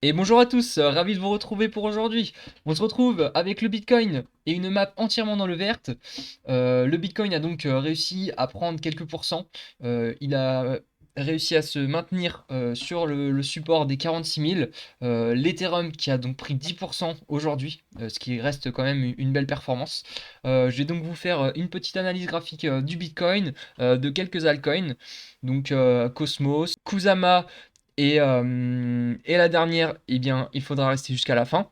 Et bonjour à tous, ravi de vous retrouver pour aujourd'hui. On se retrouve avec le Bitcoin et une map entièrement dans le vert. Le Bitcoin a donc réussi à prendre quelques pourcents. Il a réussi à se maintenir sur le support des 46 000. L'Ethereum qui a donc pris 10% aujourd'hui, ce qui reste quand même une belle performance. Je vais donc vous faire une petite analyse graphique du Bitcoin, de quelques altcoins. Donc Cosmos, Kusama. Et la dernière, eh bien, il faudra rester jusqu'à la fin.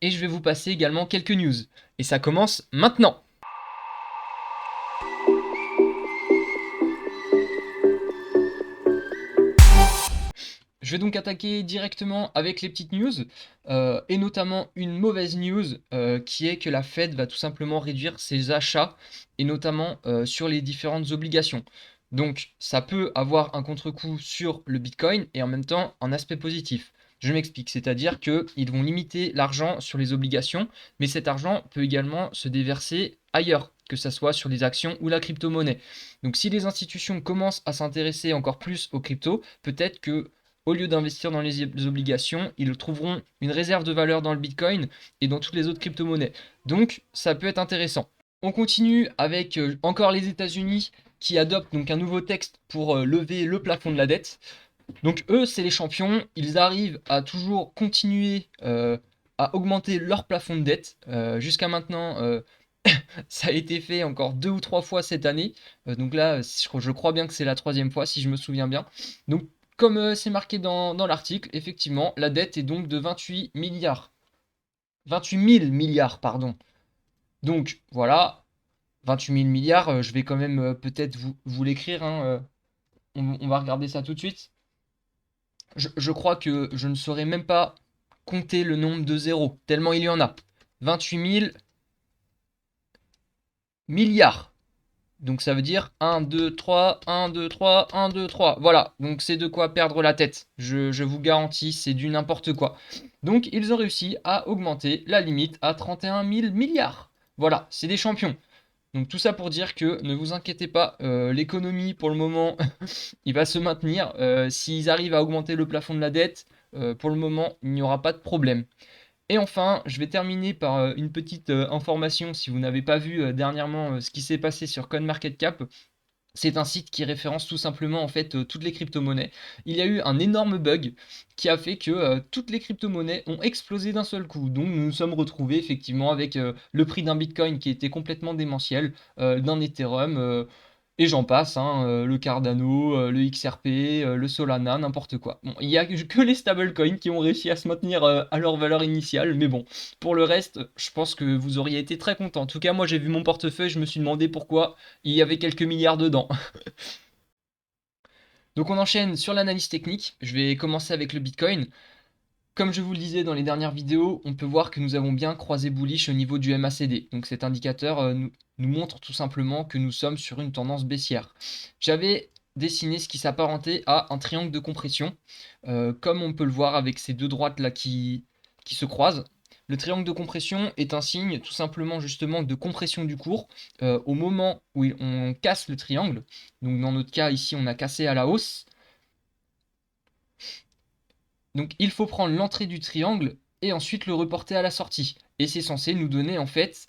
Et je vais vous passer également quelques news. Et ça commence maintenant. Je vais donc attaquer directement avec les petites news, et notamment une mauvaise news qui est que la Fed va tout simplement réduire ses achats, et notamment sur les différentes obligations. Donc ça peut avoir un contre-coup sur le Bitcoin et en même temps un aspect positif. Je m'explique, c'est-à-dire qu'ils vont limiter l'argent sur les obligations, mais cet argent peut également se déverser ailleurs, que ce soit sur les actions ou la crypto-monnaie. Donc si les institutions commencent à s'intéresser encore plus aux cryptos, peut-être que au lieu d'investir dans les obligations, ils trouveront une réserve de valeur dans le Bitcoin et dans toutes les autres crypto-monnaies. Donc, ça peut être intéressant. On continue avec encore les États-Unis qui adoptent donc un nouveau texte pour lever le plafond de la dette. Donc eux, c'est les champions. Ils arrivent à toujours continuer à augmenter leur plafond de dette. Jusqu'à maintenant, ça a été fait encore 2 ou 3 fois cette année. Donc là, je crois bien que c'est la troisième fois, si je me souviens bien. Donc, comme c'est marqué dans l'article, effectivement, la dette est donc de 28 milliards. 28 000 milliards, pardon. Donc, voilà, 28 000 milliards, je vais quand même peut-être vous l'écrire, hein, on va regarder ça tout de suite. Je crois que je ne saurais même pas compter le nombre de zéros, tellement il y en a. 28 000 milliards. Donc ça veut dire 1, 2, 3, 1, 2, 3, 1, 2, 3. Voilà, donc c'est de quoi perdre la tête. Je vous garantis, c'est du n'importe quoi. Donc ils ont réussi à augmenter la limite à 31 000 milliards. Voilà, c'est des champions. Donc tout ça pour dire que ne vous inquiétez pas, l'économie pour le moment, il va se maintenir. S'ils arrivent à augmenter le plafond de la dette, pour le moment, il n'y aura pas de problème. Et enfin, je vais terminer par une petite information. Si vous n'avez pas vu dernièrement ce qui s'est passé sur CoinMarketCap, c'est un site qui référence tout simplement en fait toutes les crypto-monnaies. Il y a eu un énorme bug qui a fait que toutes les crypto-monnaies ont explosé d'un seul coup. Donc nous nous sommes retrouvés effectivement avec le prix d'un Bitcoin qui était complètement démentiel, d'un Ethereum, et j'en passe, hein, le Cardano, le XRP, le Solana, n'importe quoi. Bon, il n'y a que les stablecoins qui ont réussi à se maintenir à leur valeur initiale, mais bon, pour le reste, je pense que vous auriez été très content. En tout cas, moi j'ai vu mon portefeuille, je me suis demandé pourquoi il y avait quelques milliards dedans. Donc on enchaîne sur l'analyse technique. Je vais commencer avec le Bitcoin. Comme je vous le disais dans les dernières vidéos, on peut voir que nous avons bien croisé bullish au niveau du MACD. Donc cet indicateur nous montre tout simplement que nous sommes sur une tendance baissière. J'avais dessiné ce qui s'apparentait à un triangle de compression, comme on peut le voir avec ces deux droites là qui se croisent. Le triangle de compression est un signe tout simplement justement de compression du cours au moment où on casse le triangle. Donc dans notre cas ici on a cassé à la hausse. Donc il faut prendre l'entrée du triangle et ensuite le reporter à la sortie. Et c'est censé nous donner en fait,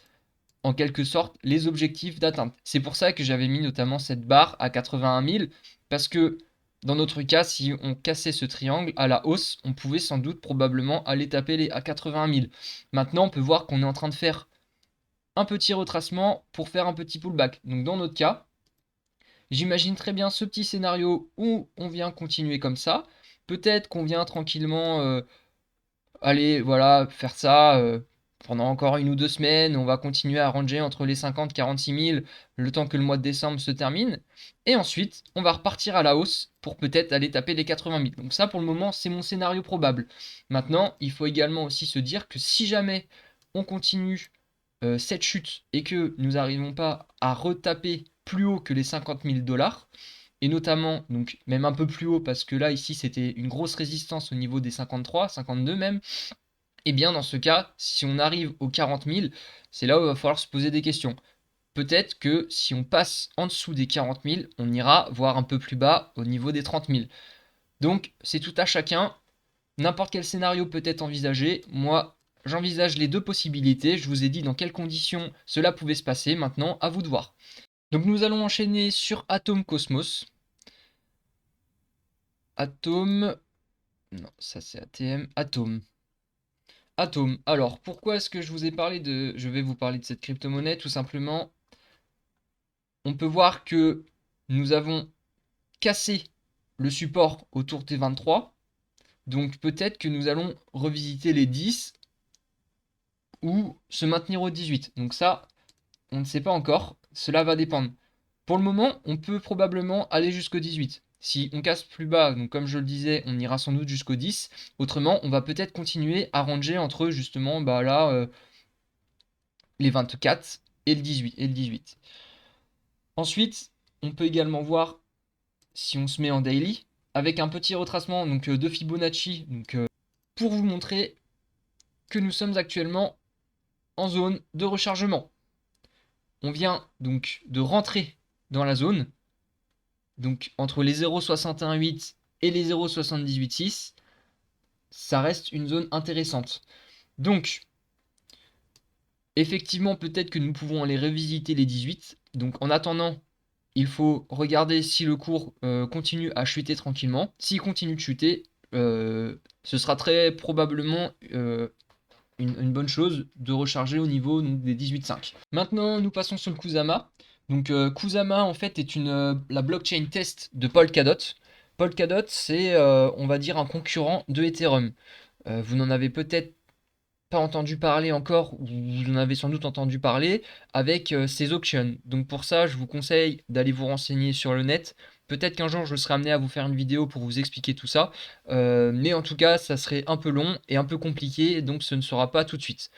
en quelque sorte, les objectifs d'atteinte. C'est pour ça que j'avais mis notamment cette barre à 81 000, parce que dans notre cas, si on cassait ce triangle à la hausse, on pouvait sans doute probablement aller taper les à 80 000. Maintenant, on peut voir qu'on est en train de faire un petit retracement pour faire un petit pullback. Donc dans notre cas, j'imagine très bien ce petit scénario où on vient continuer comme ça. Peut-être qu'on vient tranquillement aller, voilà, faire ça pendant encore 1 ou 2 semaines. On va continuer à ranger entre les 50 et 46 000 le temps que le mois de décembre se termine. Et ensuite, on va repartir à la hausse pour peut-être aller taper les 80 000. Donc ça, pour le moment, c'est mon scénario probable. Maintenant, il faut également aussi se dire que si jamais on continue cette chute et que nous n'arrivons pas à retaper plus haut que les 50 000 dollars, et notamment, donc même un peu plus haut, parce que là, ici, c'était une grosse résistance au niveau des 53, 52 même, et bien dans ce cas, si on arrive aux 40 000, c'est là où il va falloir se poser des questions. Peut-être que si on passe en dessous des 40 000, on ira voir un peu plus bas au niveau des 30 000. Donc, c'est tout à chacun. N'importe quel scénario peut être envisagé. Moi, j'envisage les deux possibilités. Je vous ai dit dans quelles conditions cela pouvait se passer. Maintenant, à vous de voir. Donc nous allons enchaîner sur Atom Cosmos. Atom... Non, ça c'est ATM. Atom. Atom. Alors, pourquoi est-ce que je vous ai parlé de... Je vais vous parler de cette crypto-monnaie, tout simplement. On peut voir que nous avons cassé le support autour des 23. Donc peut-être que nous allons revisiter les 10 ou se maintenir au 18. Donc ça, on ne sait pas encore. Cela va dépendre. Pour le moment, on peut probablement aller jusqu'au 18. Si on casse plus bas, donc comme je le disais, on ira sans doute jusqu'au 10. Autrement, on va peut-être continuer à ranger entre justement les 24 et le 18. Ensuite, on peut également voir si on se met en daily avec un petit retracement donc, de Fibonacci pour vous montrer que nous sommes actuellement en zone de rechargement. On vient donc de rentrer dans la zone, donc entre les 0,618 et les 0,786, ça reste une zone intéressante. Donc, effectivement, peut-être que nous pouvons aller revisiter les 18. Donc, en attendant, il faut regarder si le cours continue à chuter tranquillement. S'il continue de chuter, ce sera très probablement une bonne chose de recharger au niveau donc, des 18,5. Maintenant, nous passons sur le Kusama. Donc, Kusama, en fait, est la blockchain test de Polkadot. Polkadot, c'est, on va dire, un concurrent de Ethereum. Vous n'en avez peut-être pas entendu parler encore, ou vous en avez sans doute entendu parler, avec ces auctions. Donc pour ça, je vous conseille d'aller vous renseigner sur le net. Peut-être qu'un jour, je serai amené à vous faire une vidéo pour vous expliquer tout ça. Mais en tout cas, ça serait un peu long et un peu compliqué, donc ce ne sera pas tout de suite.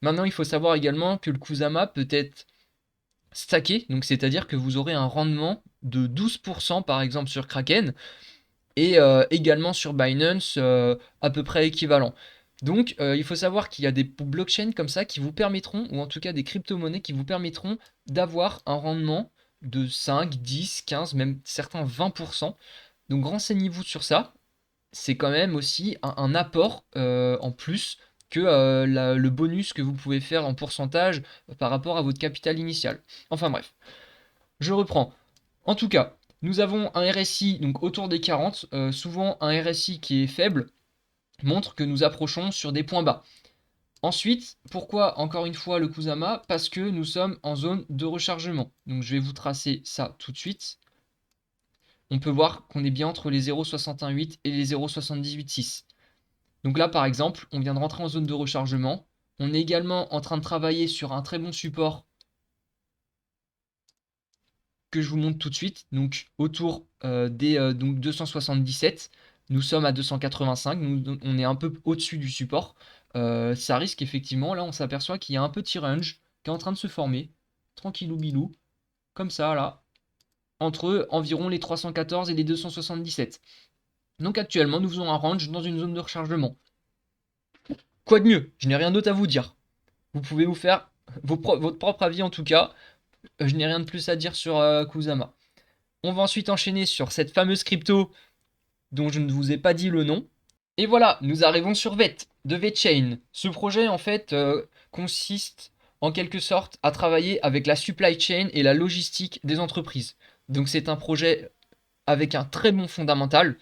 Maintenant, il faut savoir également que le Kusama peut être stacké, donc c'est-à-dire que vous aurez un rendement de 12% par exemple sur Kraken, et également sur Binance, à peu près équivalent. Donc, il faut savoir qu'il y a des blockchains comme ça qui vous permettront, ou en tout cas des crypto-monnaies qui vous permettront d'avoir un rendement de 5, 10, 15, même certains 20%. Donc, renseignez-vous sur ça. C'est quand même aussi un apport en plus que le bonus que vous pouvez faire en pourcentage par rapport à votre capital initial. Enfin bref, je reprends. En tout cas, nous avons un RSI donc autour des 40. Souvent, un RSI qui est faible montre que nous approchons sur des points bas. Ensuite, pourquoi encore une fois le Kusama? Parce que nous sommes en zone de rechargement. Donc je vais vous tracer ça tout de suite. On peut voir qu'on est bien entre les 0,618 et les 0,786. Donc là, par exemple, on vient de rentrer en zone de rechargement. On est également en train de travailler sur un très bon support que je vous montre tout de suite. Donc autour des donc 277, nous sommes à 285, on est un peu au-dessus du support. Ça risque effectivement, là on s'aperçoit qu'il y a un petit range qui est en train de se former, tranquillou bilou, comme ça là, entre environ les 314 et les 277. Donc actuellement nous faisons un range dans une zone de rechargement. Quoi de mieux? Je n'ai rien d'autre à vous dire. Vous pouvez vous faire votre propre avis en tout cas. Je n'ai rien de plus à dire sur Kusama. On va ensuite enchaîner sur cette fameuse crypto dont je ne vous ai pas dit le nom. Et voilà, nous arrivons sur VET, de VeChain. Ce projet, en fait, consiste en quelque sorte à travailler avec la supply chain et la logistique des entreprises. Donc c'est un projet avec un très bon fondamental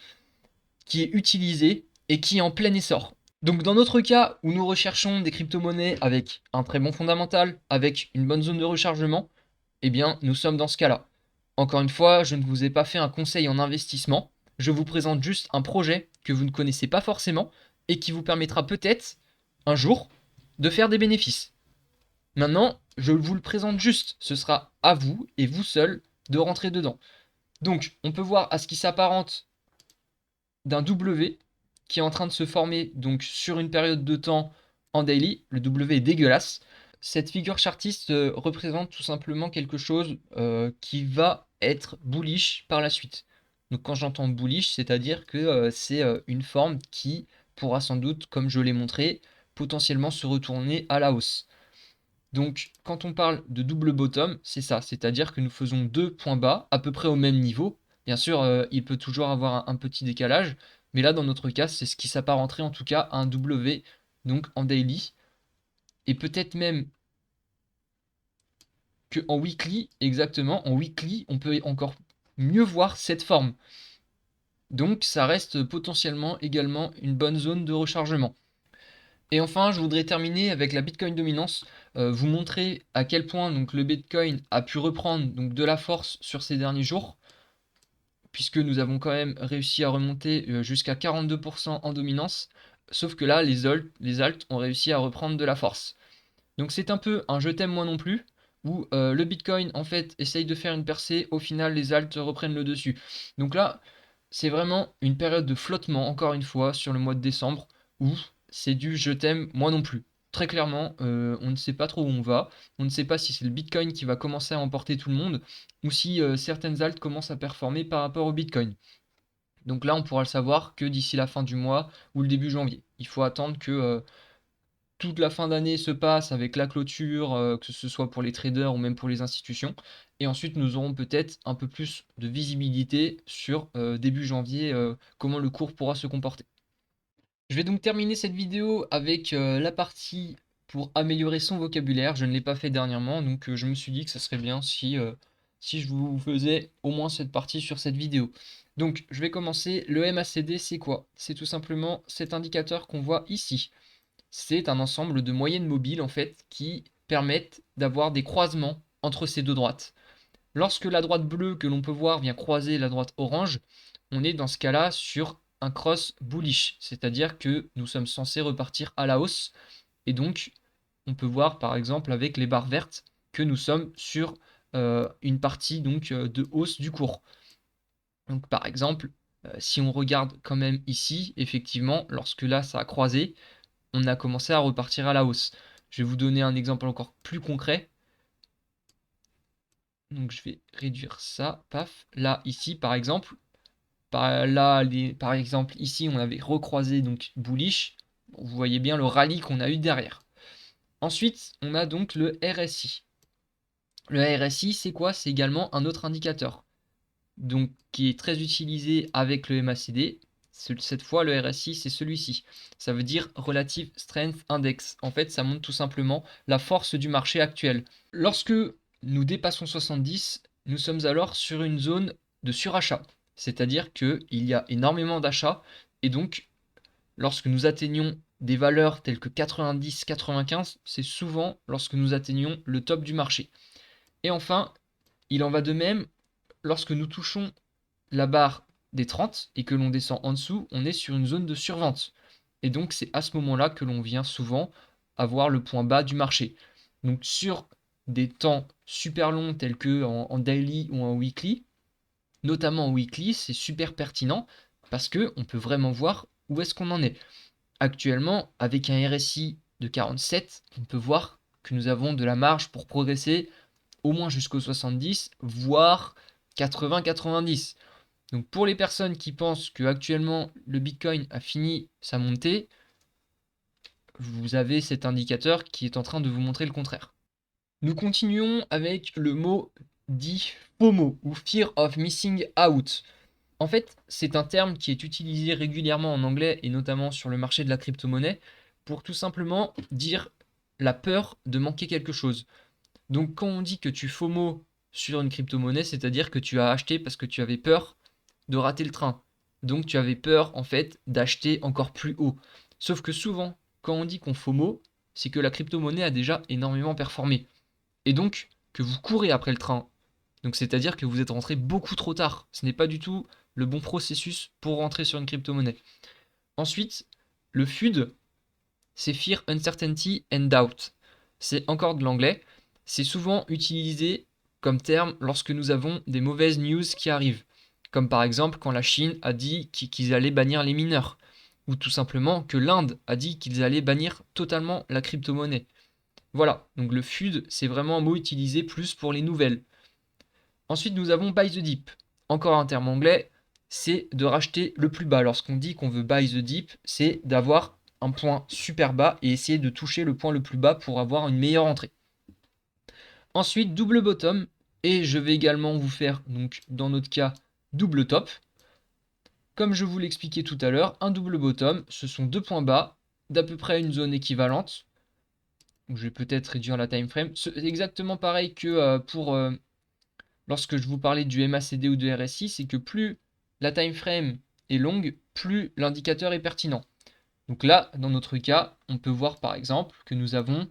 qui est utilisé et qui est en plein essor. Donc dans notre cas où nous recherchons des crypto-monnaies avec un très bon fondamental, avec une bonne zone de rechargement, eh bien nous sommes dans ce cas-là. Encore une fois, je ne vous ai pas fait un conseil en investissement, je vous présente juste un projet que vous ne connaissez pas forcément et qui vous permettra peut-être, un jour, de faire des bénéfices. Maintenant, je vous le présente juste, ce sera à vous et vous seul de rentrer dedans. Donc, on peut voir à ce qui s'apparente d'un W qui est en train de se former donc sur une période de temps en daily. Le W est dégueulasse. Cette figure chartiste représente tout simplement quelque chose qui va être bullish par la suite. Donc quand j'entends bullish, c'est-à-dire que c'est une forme qui pourra sans doute, comme je l'ai montré, potentiellement se retourner à la hausse. Donc quand on parle de double bottom, c'est ça, c'est-à-dire que nous faisons deux points bas à peu près au même niveau. Bien sûr, il peut toujours avoir un petit décalage, Mais là, dans notre cas, c'est ce qui s'apparenterait en tout cas à un W, donc en daily. Et peut-être même qu'en weekly, exactement, en weekly, on peut encore mieux voir cette forme. Donc ça reste potentiellement également une bonne zone de rechargement. Et enfin, je voudrais terminer avec la Bitcoin dominance, vous montrer à quel point donc, le Bitcoin a pu reprendre donc, de la force sur ces derniers jours, puisque nous avons quand même réussi à remonter jusqu'à 42% en dominance, sauf que là, les alts ont réussi à reprendre de la force. Donc c'est un peu un je t'aime moi non plus, où le Bitcoin en fait essaye de faire une percée, au final les alts reprennent le dessus. Donc là, c'est vraiment une période de flottement, encore une fois, sur le mois de décembre, où c'est du je t'aime moi non plus. Très clairement, on ne sait pas trop où on va, on ne sait pas si c'est le Bitcoin qui va commencer à emporter tout le monde, ou si certaines alts commencent à performer par rapport au Bitcoin. Donc là, on pourra le savoir que d'ici la fin du mois ou le début janvier. Il faut attendre que toute la fin d'année se passe avec la clôture, que ce soit pour les traders ou même pour les institutions. Et ensuite, nous aurons peut-être un peu plus de visibilité sur début janvier, comment le cours pourra se comporter. Je vais donc terminer cette vidéo avec la partie pour améliorer son vocabulaire. Je ne l'ai pas fait dernièrement, donc je me suis dit que ça serait bien si je vous faisais au moins cette partie sur cette vidéo. Donc, je vais commencer. Le MACD, c'est quoi? C'est tout simplement cet indicateur qu'on voit ici. C'est un ensemble de moyennes mobiles en fait qui permettent d'avoir des croisements entre ces deux droites. Lorsque la droite bleue que l'on peut voir vient croiser la droite orange, on est dans ce cas-là sur un cross bullish, c'est-à-dire que nous sommes censés repartir à la hausse et donc on peut voir par exemple avec les barres vertes que nous sommes sur une partie donc de hausse du cours. Donc par exemple, si on regarde quand même ici, effectivement, lorsque là ça a croisé, on a commencé à repartir à la hausse. Je vais vous donner un exemple encore plus concret. Donc je vais réduire ça, paf. Là, ici, par exemple, par exemple, ici, on avait recroisé donc bullish. Vous voyez bien le rallye qu'on a eu derrière. Ensuite, on a donc le RSI. Le RSI, c'est quoi? C'est également un autre indicateur, donc qui est très utilisé avec le MACD. Cette fois, le RSI, c'est celui-ci. Ça veut dire Relative Strength Index. En fait, ça montre tout simplement la force du marché actuel. Lorsque nous dépassons 70, nous sommes alors sur une zone de surachat. C'est-à-dire qu'il y a énormément d'achats et donc lorsque nous atteignons des valeurs telles que 90-95, c'est souvent lorsque nous atteignons le top du marché. Et enfin, il en va de même lorsque nous touchons la barre des 30 et que l'on descend en dessous, on est sur une zone de survente. Et donc c'est à ce moment-là que l'on vient souvent avoir le point bas du marché. Donc sur des temps super longs tels que en daily ou en weekly, notamment en weekly, c'est super pertinent parce que on peut vraiment voir où est-ce qu'on en est. Actuellement, avec un RSI de 47, on peut voir que nous avons de la marge pour progresser au moins jusqu'au 70, voire 80-90. Donc pour les personnes qui pensent que actuellement le Bitcoin a fini sa montée, vous avez cet indicateur qui est en train de vous montrer le contraire. Nous continuons avec le mot dit FOMO ou Fear of Missing Out. En fait, c'est un terme qui est utilisé régulièrement en anglais et notamment sur le marché de la crypto-monnaie pour tout simplement dire la peur de manquer quelque chose. Donc quand on dit que tu FOMO sur une crypto-monnaie, c'est-à-dire que tu as acheté parce que tu avais peur de rater le train. Donc tu avais peur en fait d'acheter encore plus haut. Sauf que souvent, quand on dit qu'on FOMO, c'est que la crypto-monnaie a déjà énormément performé. Et donc que vous courez après le train. Donc c'est-à-dire que vous êtes rentré beaucoup trop tard. Ce n'est pas du tout le bon processus pour rentrer sur une crypto-monnaie. Ensuite, le FUD, c'est Fear, Uncertainty and Doubt. C'est encore de l'anglais. C'est souvent utilisé comme terme lorsque nous avons des mauvaises news qui arrivent. Comme par exemple quand la Chine a dit qu'ils allaient bannir les mineurs. Ou tout simplement que l'Inde a dit qu'ils allaient bannir totalement la crypto-monnaie. Voilà, donc le FUD, c'est vraiment un mot utilisé plus pour les nouvelles. Ensuite, nous avons buy the dip. Encore un terme anglais, c'est de racheter le plus bas. Lorsqu'on dit qu'on veut buy the dip, c'est d'avoir un point super bas et essayer de toucher le point le plus bas pour avoir une meilleure entrée. Ensuite, double bottom. Et je vais également vous faire, donc dans notre cas, double top. comme je vous l'expliquais tout à l'heure, un double bottom, ce sont deux points bas d'à peu près une zone équivalente. Donc, je vais peut-être réduire la time frame. C'est exactement pareil que pour lorsque je vous parlais du MACD ou de RSI, c'est que plus la time frame est longue, plus l'indicateur est pertinent. Donc là, dans notre cas, on peut voir par exemple que nous avons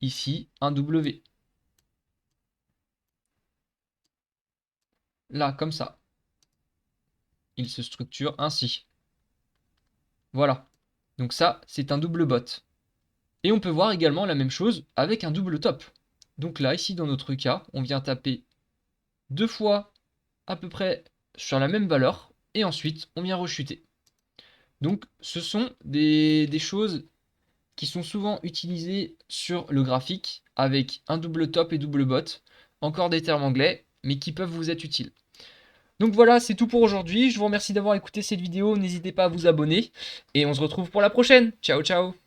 ici un W. Là, comme ça. Il se structure ainsi. Voilà. Donc ça, c'est un double bot. Et on peut voir également la même chose avec un double top. Donc là, ici dans notre cas, on vient taper deux fois à peu près sur la même valeur et ensuite on vient rechuter. Donc ce sont des choses qui sont souvent utilisées sur le graphique avec un double top et double bot. Encore des termes anglais, mais qui peuvent vous être utiles. Donc voilà, c'est tout pour aujourd'hui. Je vous remercie d'avoir écouté cette vidéo. N'hésitez pas à vous abonner et on se retrouve pour la prochaine. Ciao, ciao!